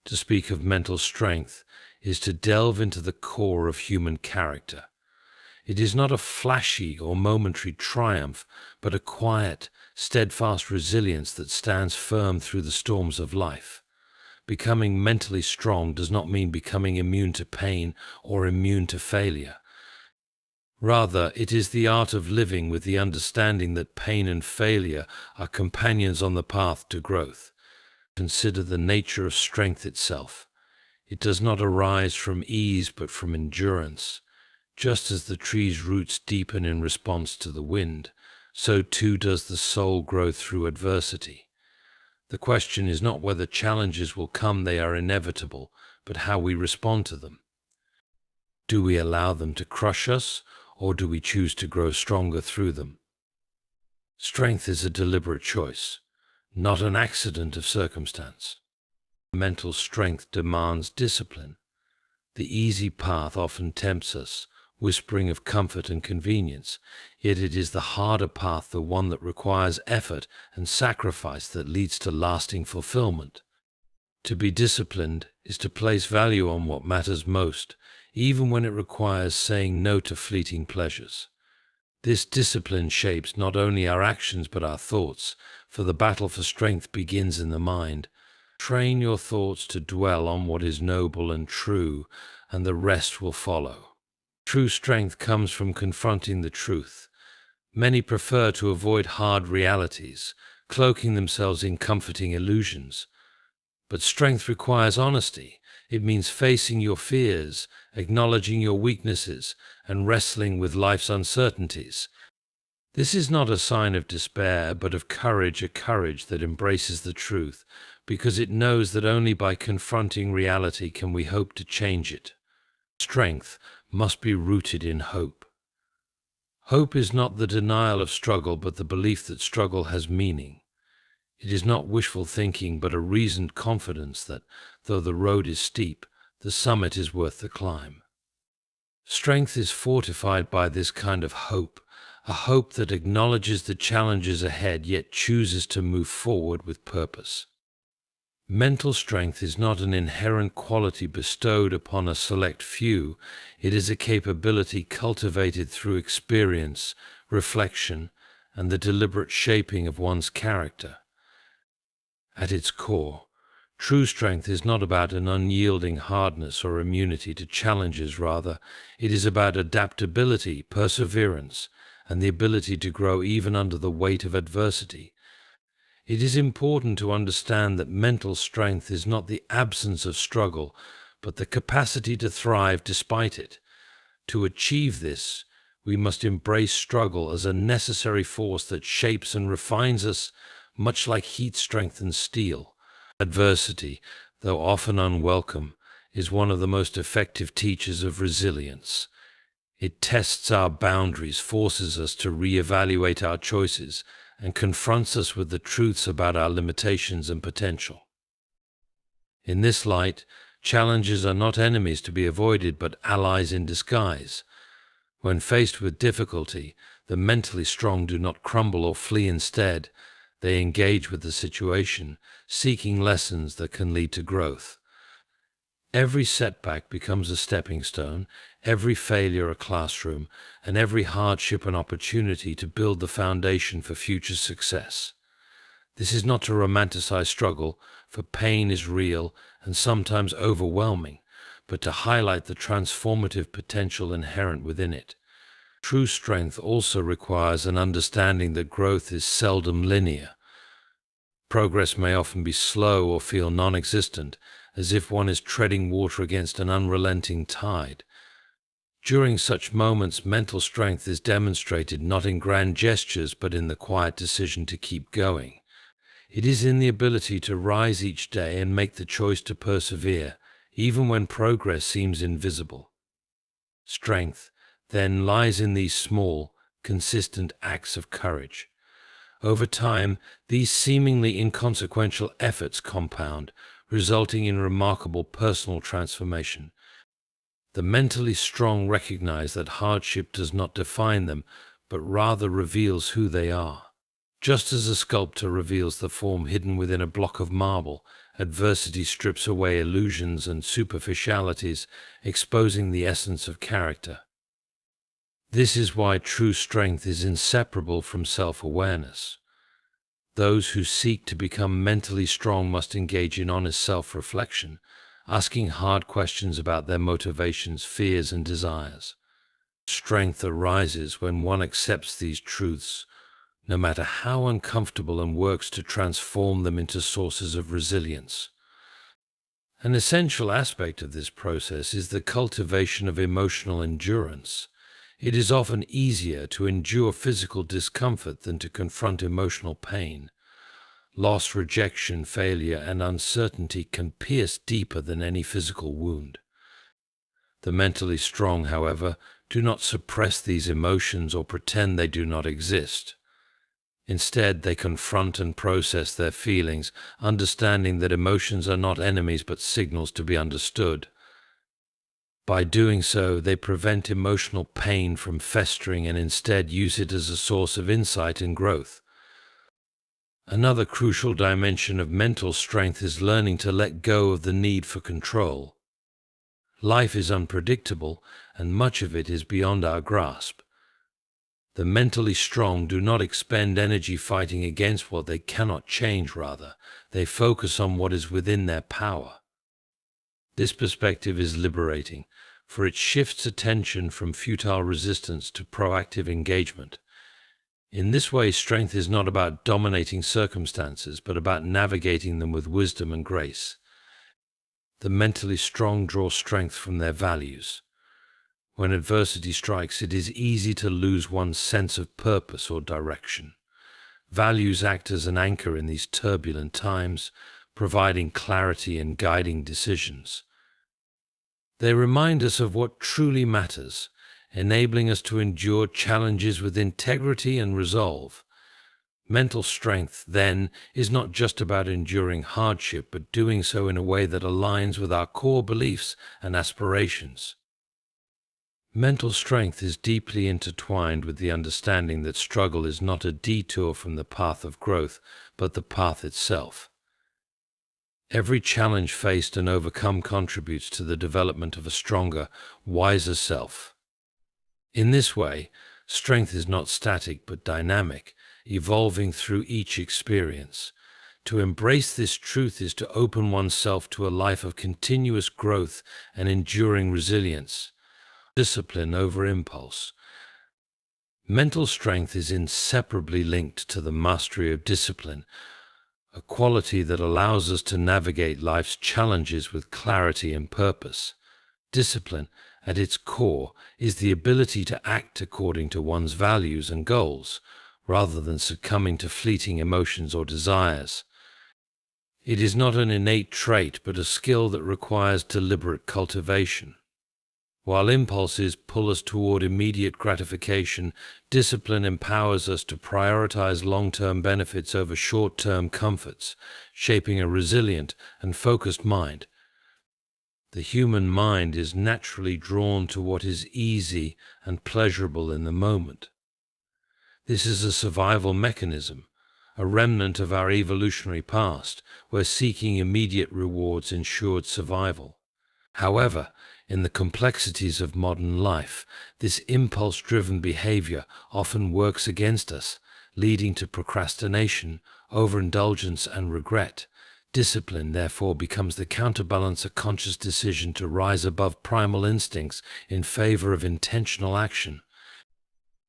To speak of mental strength is to delve into the core of human character. It is not a flashy or momentary triumph, but a quiet, steadfast resilience that stands firm through the storms of life. Becoming mentally strong does not mean becoming immune to pain or immune to failure. Rather, it is the art of living with the understanding that pain and failure are companions on the path to growth. Consider the nature of strength itself. It does not arise from ease but from endurance. Just as the tree's roots deepen in response to the wind, so too does the soul grow through adversity. The question is not whether challenges will come, they are inevitable, but how we respond to them. Do we allow them to crush us, or do we choose to grow stronger through them? Strength is a deliberate choice, not an accident of circumstance. Mental strength demands discipline. The easy path often tempts us, whispering of comfort and convenience, yet it is the harder path, the one that requires effort and sacrifice, that leads to lasting fulfillment. To be disciplined is to place value on what matters most, even when it requires saying no to fleeting pleasures. This discipline shapes not only our actions but our thoughts, for the battle for strength begins in the mind. Train your thoughts to dwell on what is noble and true, and the rest will follow. True strength comes from confronting the truth. Many prefer to avoid hard realities, cloaking themselves in comforting illusions. But strength requires honesty. It means facing your fears, acknowledging your weaknesses, and wrestling with life's uncertainties. This is not a sign of despair, but of courage, a courage that embraces the truth, because it knows that only by confronting reality can we hope to change it. Strength must be rooted in hope. Hope is not the denial of struggle, but the belief that struggle has meaning. It is not wishful thinking, but a reasoned confidence that, though the road is steep, the summit is worth the climb. Strength is fortified by this kind of hope, a hope that acknowledges the challenges ahead yet chooses to move forward with purpose. Mental strength is not an inherent quality bestowed upon a select few. It is a capability cultivated through experience, reflection, and the deliberate shaping of one's character. At its core, true strength is not about an unyielding hardness or immunity to challenges. Rather, it is about adaptability, perseverance, and the ability to grow even under the weight of adversity. It is important to understand that mental strength is not the absence of struggle, but the capacity to thrive despite it. To achieve this, we must embrace struggle as a necessary force that shapes and refines us, much like heat strengthens steel. Adversity, though often unwelcome, is one of the most effective teachers of resilience. It tests our boundaries, forces us to reevaluate our choices, and confronts us with the truths about our limitations and potential. In this light, challenges are not enemies to be avoided, but allies in disguise. When faced with difficulty, the mentally strong do not crumble or flee. Instead, they engage with the situation, seeking lessons that can lead to growth. Every setback becomes a stepping stone, every failure a classroom, and every hardship an opportunity to build the foundation for future success. This is not to romanticize struggle, for pain is real and sometimes overwhelming, but to highlight the transformative potential inherent within it. True strength also requires an understanding that growth is seldom linear. Progress may often be slow or feel non-existent, as if one is treading water against an unrelenting tide. During such moments, mental strength is demonstrated not in grand gestures, but in the quiet decision to keep going. It is in the ability to rise each day and make the choice to persevere, even when progress seems invisible. Strength, then, lies in these small, consistent acts of courage. Over time, these seemingly inconsequential efforts compound, resulting in remarkable personal transformation. The mentally strong recognize that hardship does not define them, but rather reveals who they are. Just as a sculptor reveals the form hidden within a block of marble, Adversity strips away illusions and superficialities, exposing the essence of character. This is why true strength is inseparable from self-awareness. Those who seek to become mentally strong must engage in honest self-reflection, asking hard questions about their motivations, fears, and desires. Strength arises when one accepts these truths, no matter how uncomfortable, and works to transform them into sources of resilience. An essential aspect of this process is the cultivation of emotional endurance. It is often easier to endure physical discomfort than to confront emotional pain. Loss, rejection, failure, and uncertainty can pierce deeper than any physical wound. The mentally strong, however, do not suppress these emotions or pretend they do not exist. Instead, they confront and process their feelings, understanding that emotions are not enemies but signals to be understood. By doing so, they prevent emotional pain from festering and instead use it as a source of insight and growth. Another crucial dimension of mental strength is learning to let go of the need for control. Life is unpredictable, and much of it is beyond our grasp. The mentally strong do not expend energy fighting against what they cannot change. Rather, they focus on what is within their power. This perspective is liberating, for it shifts attention from futile resistance to proactive engagement. In this way, strength is not about dominating circumstances, but about navigating them with wisdom and grace. The mentally strong draw strength from their values. When adversity strikes, it is easy to lose one's sense of purpose or direction. Values act as an anchor in these turbulent times, providing clarity and guiding decisions. They remind us of what truly matters, enabling us to endure challenges with integrity and resolve. Mental strength, then, is not just about enduring hardship, but doing so in a way that aligns with our core beliefs and aspirations. Mental strength is deeply intertwined with the understanding that struggle is not a detour from the path of growth, but the path itself. Every challenge faced and overcome contributes to the development of a stronger, wiser self. In this way, strength is not static but dynamic, evolving through each experience. To embrace this truth is to open oneself to a life of continuous growth and enduring resilience. Discipline over impulse. Mental strength is inseparably linked to the mastery of discipline, a quality that allows us to navigate life's challenges with clarity and purpose. Discipline, at its core, is the ability to act according to one's values and goals, rather than succumbing to fleeting emotions or desires. It is not an innate trait, but a skill that requires deliberate cultivation. While impulses pull us toward immediate gratification, discipline empowers us to prioritize long-term benefits over short-term comforts, shaping a resilient and focused mind. The human mind is naturally drawn to what is easy and pleasurable in the moment. This is a survival mechanism, a remnant of our evolutionary past, where seeking immediate rewards ensured survival. However, in the complexities of modern life, this impulse-driven behavior often works against us, leading to procrastination, overindulgence, and regret. Discipline, therefore, becomes the counterbalance, a conscious decision to rise above primal instincts in favor of intentional action.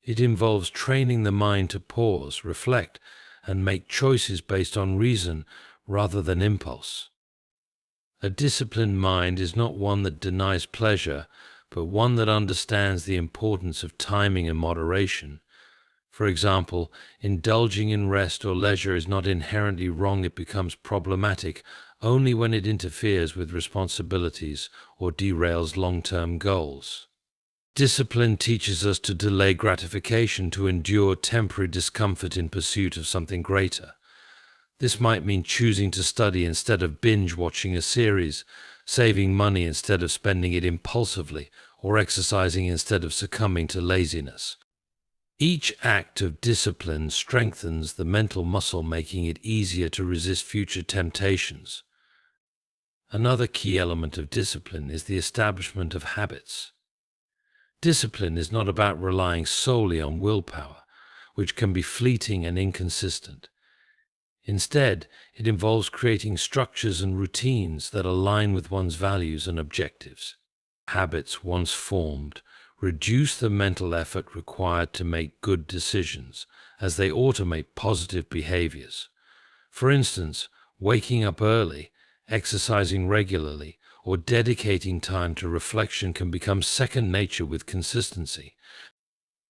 It involves training the mind to pause, reflect, and make choices based on reason rather than impulse. A disciplined mind is not one that denies pleasure, but one that understands the importance of timing and moderation. For example, indulging in rest or leisure is not inherently wrong. It becomes problematic only when it interferes with responsibilities or derails long-term goals. Discipline teaches us to delay gratification, to endure temporary discomfort in pursuit of something greater. This might mean choosing to study instead of binge-watching a series, saving money instead of spending it impulsively, or exercising instead of succumbing to laziness. Each act of discipline strengthens the mental muscle, making it easier to resist future temptations. Another key element of discipline is the establishment of habits. Discipline is not about relying solely on willpower, which can be fleeting and inconsistent. Instead, it involves creating structures and routines that align with one's values and objectives. Habits once formed reduce the mental effort required to make good decisions, as they automate positive behaviors. For instance, waking up early, exercising regularly, or dedicating time to reflection can become second nature with consistency.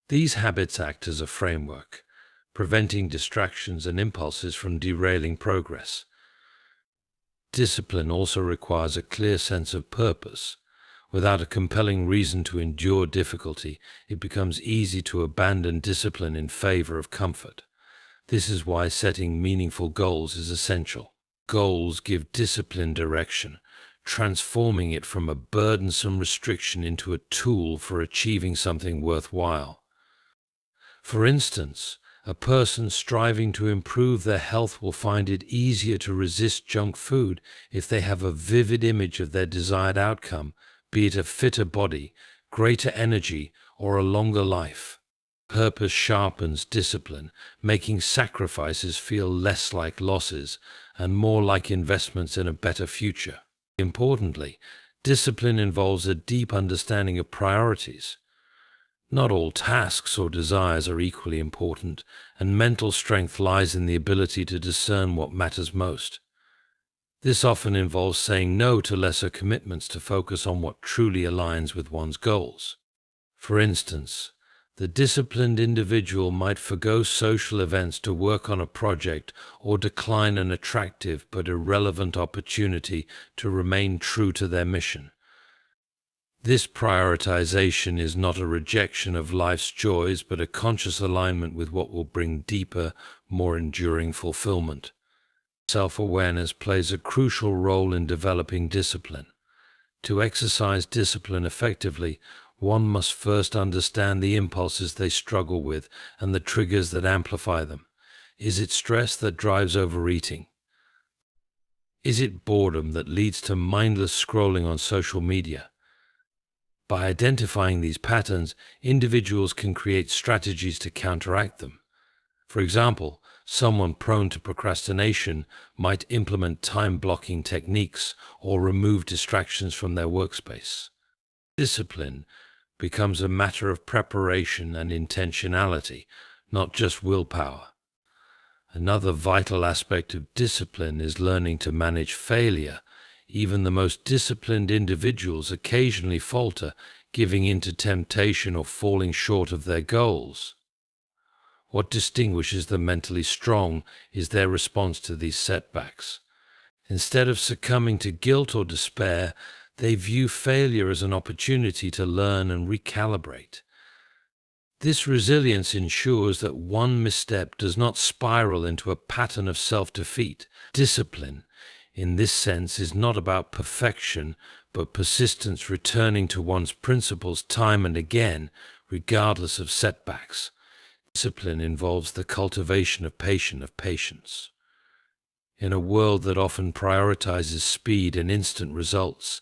These habits act as a framework, preventing distractions and impulses from derailing progress. Discipline also requires a clear sense of purpose. Without a compelling reason to endure difficulty, it becomes easy to abandon discipline in favor of comfort. This is why setting meaningful goals is essential. Goals give discipline direction, transforming it from a burdensome restriction into a tool for achieving something worthwhile. For instance, a person striving to improve their health will find it easier to resist junk food if they have a vivid image of their desired outcome, be it a fitter body, greater energy, or a longer life. Purpose sharpens discipline, making sacrifices feel less like losses and more like investments in a better future. Importantly, discipline involves a deep understanding of priorities. Not all tasks or desires are equally important, and mental strength lies in the ability to discern what matters most. This often involves saying no to lesser commitments to focus on what truly aligns with one's goals. For instance, the disciplined individual might forgo social events to work on a project or decline an attractive but irrelevant opportunity to remain true to their mission. This prioritization is not a rejection of life's joys, but a conscious alignment with what will bring deeper, more enduring fulfillment. Self-awareness plays a crucial role in developing discipline. To exercise discipline effectively, one must first understand the impulses they struggle with and the triggers that amplify them. Is it stress that drives overeating? Is it boredom that leads to mindless scrolling on social media? By identifying these patterns, individuals can create strategies to counteract them. For example, someone prone to procrastination might implement time-blocking techniques or remove distractions from their workspace. Discipline becomes a matter of preparation and intentionality, not just willpower. Another vital aspect of discipline is learning to manage failure. Even the most disciplined individuals occasionally falter, giving in to temptation or falling short of their goals. What distinguishes the mentally strong is their response to these setbacks. Instead of succumbing to guilt or despair, they view failure as an opportunity to learn and recalibrate. This resilience ensures that one misstep does not spiral into a pattern of self-defeat. Discipline, in this sense, is not about perfection, but persistence, returning to one's principles time and again, regardless of setbacks. Discipline involves the cultivation of patience. In a world that often prioritizes speed and instant results,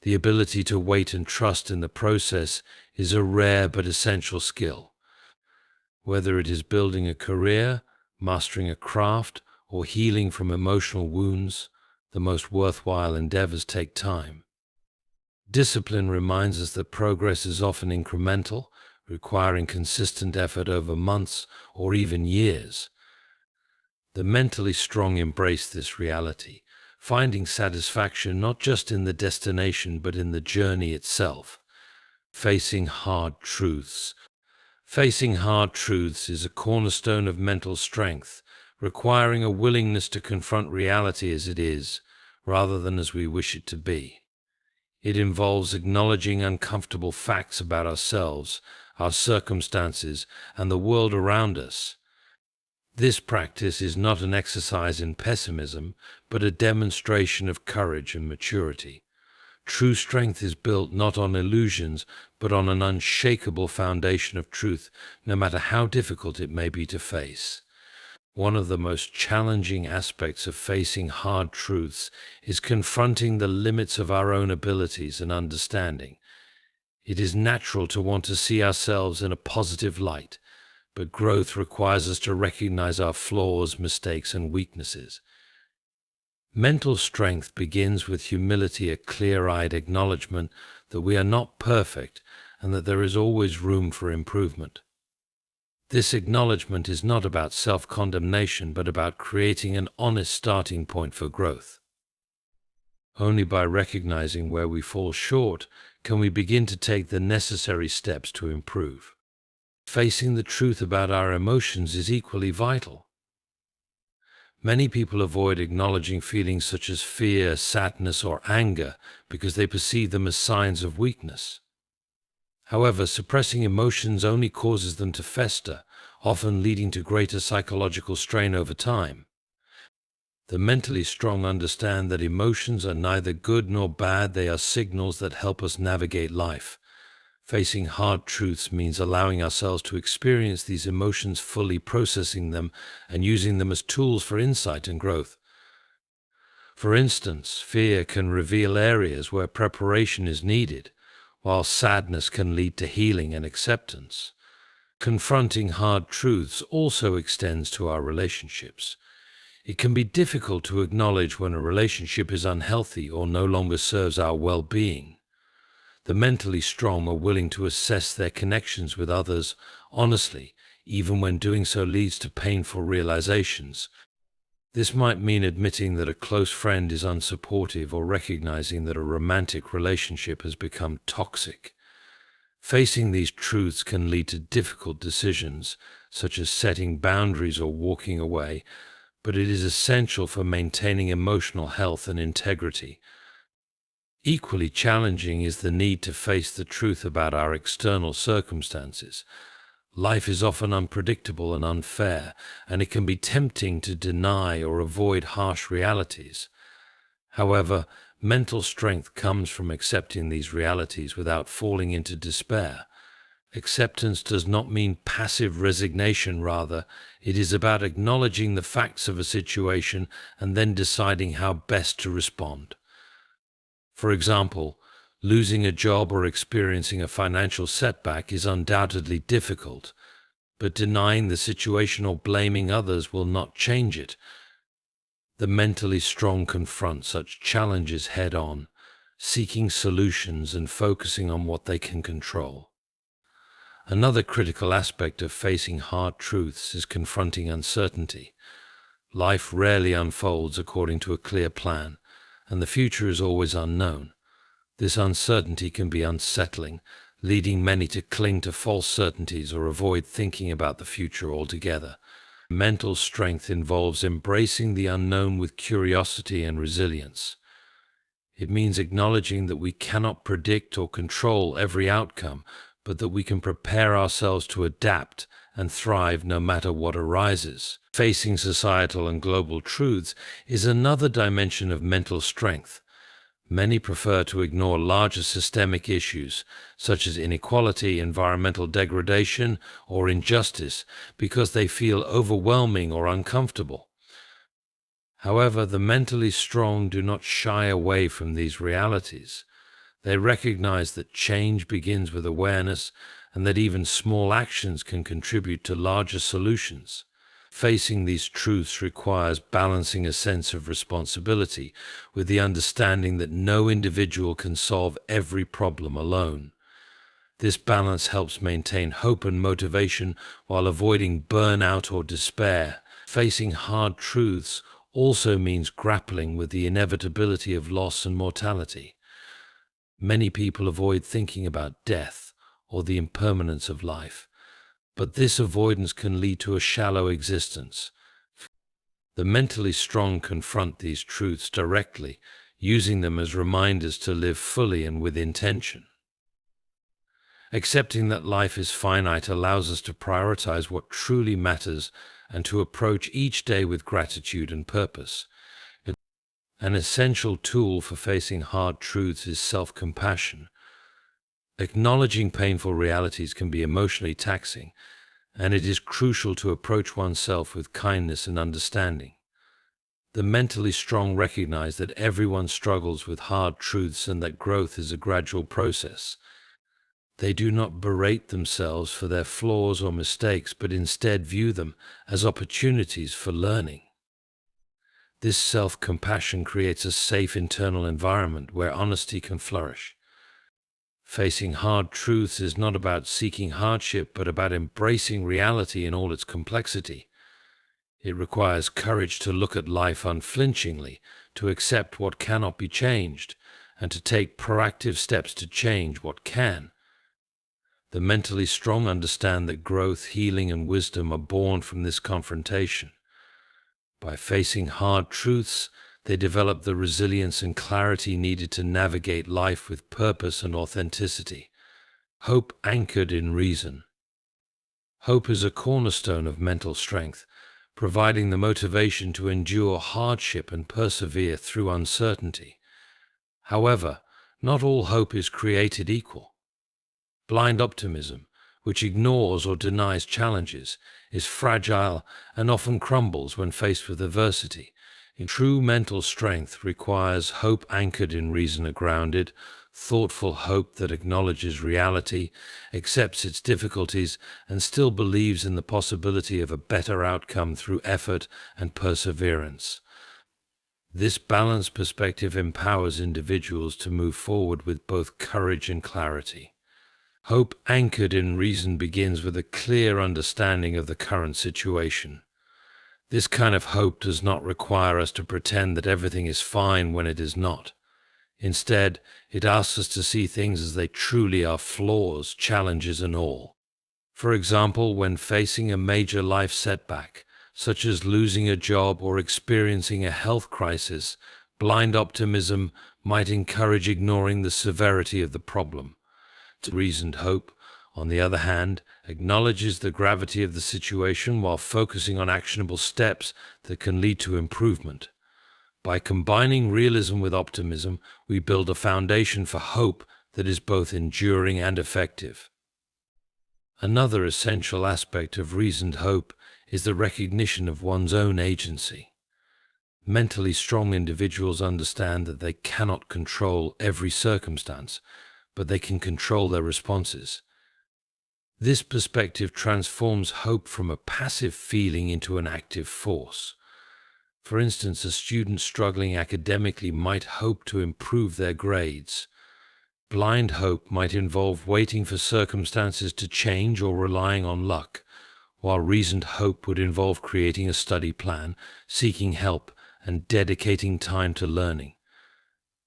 the ability to wait and trust in the process is a rare but essential skill. Whether it is building a career, mastering a craft, or healing from emotional wounds, the most worthwhile endeavors take time. Discipline reminds us that progress is often incremental, requiring consistent effort over months or even years. The mentally strong embrace this reality, finding satisfaction not just in the destination but in the journey itself. Facing hard truths. Facing hard truths is a cornerstone of mental strength, requiring a willingness to confront reality as it is, rather than as we wish it to be. It involves acknowledging uncomfortable facts about ourselves, our circumstances, and the world around us. This practice is not an exercise in pessimism, but a demonstration of courage and maturity. True strength is built not on illusions, but on an unshakable foundation of truth, no matter how difficult it may be to face. One of the most challenging aspects of facing hard truths is confronting the limits of our own abilities and understanding. It is natural to want to see ourselves in a positive light, but growth requires us to recognize our flaws, mistakes, and weaknesses. Mental strength begins with humility, a clear-eyed acknowledgement that we are not perfect and that there is always room for improvement. This acknowledgement is not about self-condemnation, but about creating an honest starting point for growth. Only by recognizing where we fall short can we begin to take the necessary steps to improve. Facing the truth about our emotions is equally vital. Many people avoid acknowledging feelings such as fear, sadness, or anger because they perceive them as signs of weakness. However, suppressing emotions only causes them to fester, often leading to greater psychological strain over time. The mentally strong understand that emotions are neither good nor bad, they are signals that help us navigate life. Facing hard truths means allowing ourselves to experience these emotions fully, processing them, and using them as tools for insight and growth. For instance, fear can reveal areas where preparation is needed, while sadness can lead to healing and acceptance. Confronting hard truths also extends to our relationships. It can be difficult to acknowledge when a relationship is unhealthy or no longer serves our well-being. The mentally strong are willing to assess their connections with others honestly, even when doing so leads to painful realizations. This might mean admitting that a close friend is unsupportive or recognizing that a romantic relationship has become toxic. Facing these truths can lead to difficult decisions, such as setting boundaries or walking away, but it is essential for maintaining emotional health and integrity. Equally challenging is the need to face the truth about our external circumstances. Life is often unpredictable and unfair, and it can be tempting to deny or avoid harsh realities. However, mental strength comes from accepting these realities without falling into despair. Acceptance does not mean passive resignation, rather, it is about acknowledging the facts of a situation and then deciding how best to respond. For example, losing a job or experiencing a financial setback is undoubtedly difficult, but denying the situation or blaming others will not change it. The mentally strong confront such challenges head-on, seeking solutions and focusing on what they can control. Another critical aspect of facing hard truths is confronting uncertainty. Life rarely unfolds according to a clear plan, and the future is always unknown. This uncertainty can be unsettling, leading many to cling to false certainties or avoid thinking about the future altogether. Mental strength involves embracing the unknown with curiosity and resilience. It means acknowledging that we cannot predict or control every outcome, but that we can prepare ourselves to adapt and thrive no matter what arises. Facing societal and global truths is another dimension of mental strength. Many prefer to ignore larger systemic issues, such as inequality, environmental degradation, or injustice, because they feel overwhelming or uncomfortable. However, the mentally strong do not shy away from these realities. They recognize that change begins with awareness and that even small actions can contribute to larger solutions. Facing these truths requires balancing a sense of responsibility with the understanding that no individual can solve every problem alone. This balance helps maintain hope and motivation while avoiding burnout or despair. Facing hard truths also means grappling with the inevitability of loss and mortality. Many people avoid thinking about death or the impermanence of life, but this avoidance can lead to a shallow existence. The mentally strong confront these truths directly, using them as reminders to live fully and with intention. Accepting that life is finite allows us to prioritize what truly matters and to approach each day with gratitude and purpose. An essential tool for facing hard truths is self-compassion. Acknowledging painful realities can be emotionally taxing, and it is crucial to approach oneself with kindness and understanding. The mentally strong recognize that everyone struggles with hard truths and that growth is a gradual process. They do not berate themselves for their flaws or mistakes, but instead view them as opportunities for learning. This self-compassion creates a safe internal environment where honesty can flourish. Facing hard truths is not about seeking hardship, but about embracing reality in all its complexity. It requires courage to look at life unflinchingly, to accept what cannot be changed, and to take proactive steps to change what can. The mentally strong understand that growth, healing, and wisdom are born from this confrontation. By facing hard truths, they develop the resilience and clarity needed to navigate life with purpose and authenticity. Hope anchored in reason. Hope is a cornerstone of mental strength, providing the motivation to endure hardship and persevere through uncertainty. However, not all hope is created equal. Blind optimism, which ignores or denies challenges, is fragile and often crumbles when faced with adversity. True mental strength requires hope anchored in reason, a grounded, thoughtful hope that acknowledges reality, accepts its difficulties, and still believes in the possibility of a better outcome through effort and perseverance. This balanced perspective empowers individuals to move forward with both courage and clarity. Hope anchored in reason begins with a clear understanding of the current situation. This kind of hope does not require us to pretend that everything is fine when it is not. Instead, it asks us to see things as they truly are, flaws, challenges, and all. For example, when facing a major life setback, such as losing a job or experiencing a health crisis, blind optimism might encourage ignoring the severity of the problem. Reasoned hope, on the other hand, acknowledges the gravity of the situation while focusing on actionable steps that can lead to improvement. By combining realism with optimism, we build a foundation for hope that is both enduring and effective. Another essential aspect of reasoned hope is the recognition of one's own agency. Mentally strong individuals understand that they cannot control every circumstance, but they can control their responses. This perspective transforms hope from a passive feeling into an active force. For instance, a student struggling academically might hope to improve their grades. Blind hope might involve waiting for circumstances to change or relying on luck, while reasoned hope would involve creating a study plan, seeking help, and dedicating time to learning.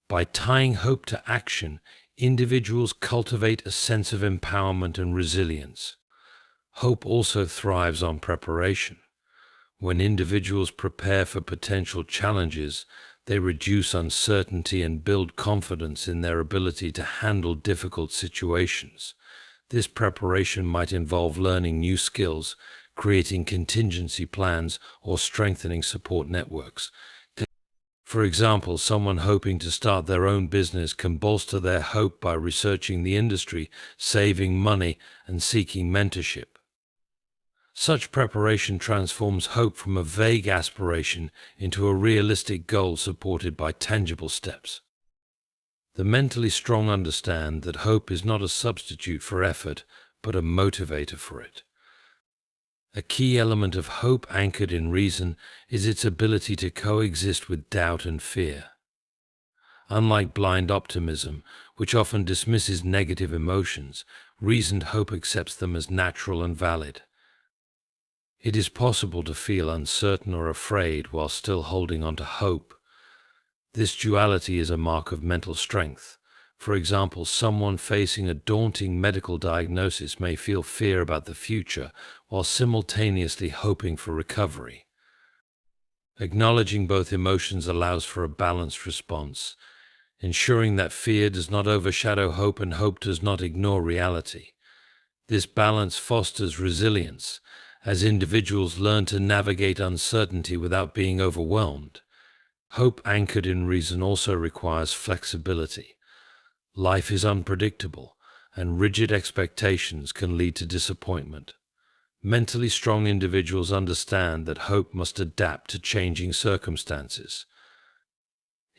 By tying hope to action, individuals cultivate a sense of empowerment and resilience. Hope also thrives on preparation. When individuals prepare for potential challenges, they reduce uncertainty and build confidence in their ability to handle difficult situations. This preparation might involve learning new skills, creating contingency plans, or strengthening support networks. For example, someone hoping to start their own business can bolster their hope by researching the industry, saving money, and seeking mentorship. Such preparation transforms hope from a vague aspiration into a realistic goal supported by tangible steps. The mentally strong understand that hope is not a substitute for effort, but a motivator for it. A key element of hope anchored in reason is its ability to coexist with doubt and fear. Unlike blind optimism, which often dismisses negative emotions, reasoned hope accepts them as natural and valid. It is possible to feel uncertain or afraid while still holding on to hope. This duality is a mark of mental strength. For example, someone facing a daunting medical diagnosis may feel fear about the future while simultaneously hoping for recovery. Acknowledging both emotions allows for a balanced response, ensuring that fear does not overshadow hope and hope does not ignore reality. This balance fosters resilience, as individuals learn to navigate uncertainty without being overwhelmed. Hope anchored in reason also requires flexibility. Life is unpredictable, and rigid expectations can lead to disappointment. Mentally strong individuals understand that hope must adapt to changing circumstances.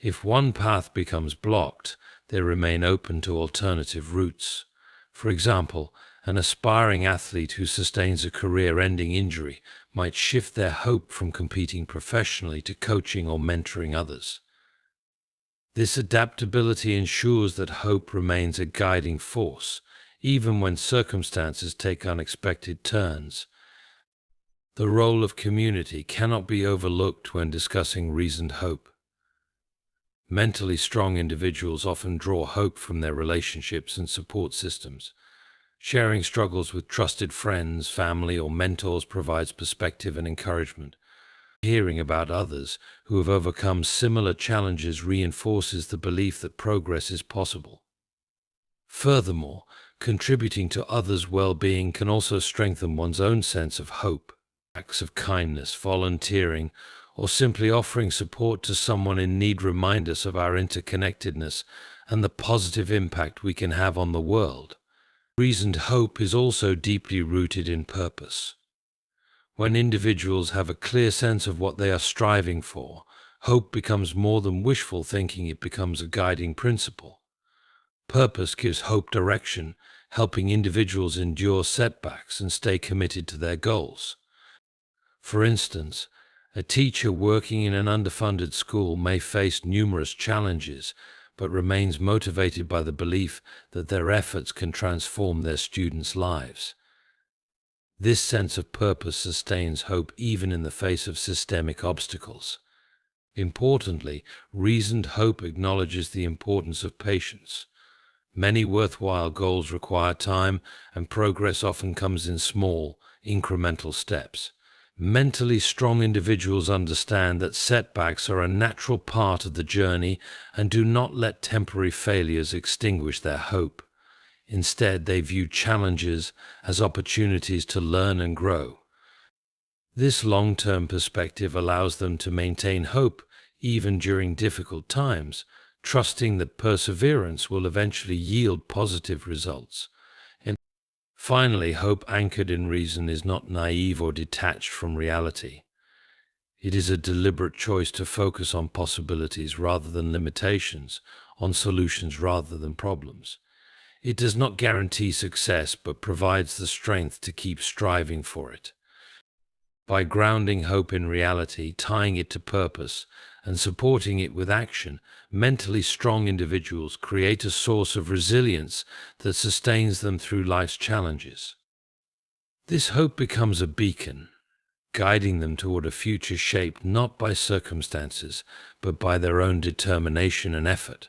If one path becomes blocked, they remain open to alternative routes. For example, an aspiring athlete who sustains a career-ending injury might shift their hope from competing professionally to coaching or mentoring others. This adaptability ensures that hope remains a guiding force, even when circumstances take unexpected turns. The role of community cannot be overlooked when discussing reasoned hope. Mentally strong individuals often draw hope from their relationships and support systems. Sharing struggles with trusted friends, family, or mentors provides perspective and encouragement. Hearing about others who have overcome similar challenges reinforces the belief that progress is possible. Furthermore, contributing to others' well-being can also strengthen one's own sense of hope. Acts of kindness, volunteering, or simply offering support to someone in need remind us of our interconnectedness and the positive impact we can have on the world. Reasoned hope is also deeply rooted in purpose. When individuals have a clear sense of what they are striving for, hope becomes more than wishful thinking, it becomes a guiding principle. Purpose gives hope direction, helping individuals endure setbacks and stay committed to their goals. For instance, a teacher working in an underfunded school may face numerous challenges, but remains motivated by the belief that their efforts can transform their students' lives. This sense of purpose sustains hope even in the face of systemic obstacles. Importantly, reasoned hope acknowledges the importance of patience. Many worthwhile goals require time, and progress often comes in small, incremental steps. Mentally strong individuals understand that setbacks are a natural part of the journey and do not let temporary failures extinguish their hope. Instead, they view challenges as opportunities to learn and grow. This long-term perspective allows them to maintain hope even during difficult times, trusting that perseverance will eventually yield positive results. Finally, hope anchored in reason is not naive or detached from reality. It is a deliberate choice to focus on possibilities rather than limitations, on solutions rather than problems. It does not guarantee success, but provides the strength to keep striving for it. By grounding hope in reality, tying it to purpose, and supporting it with action, mentally strong individuals create a source of resilience that sustains them through life's challenges. This hope becomes a beacon, guiding them toward a future shaped not by circumstances, but by their own determination and effort.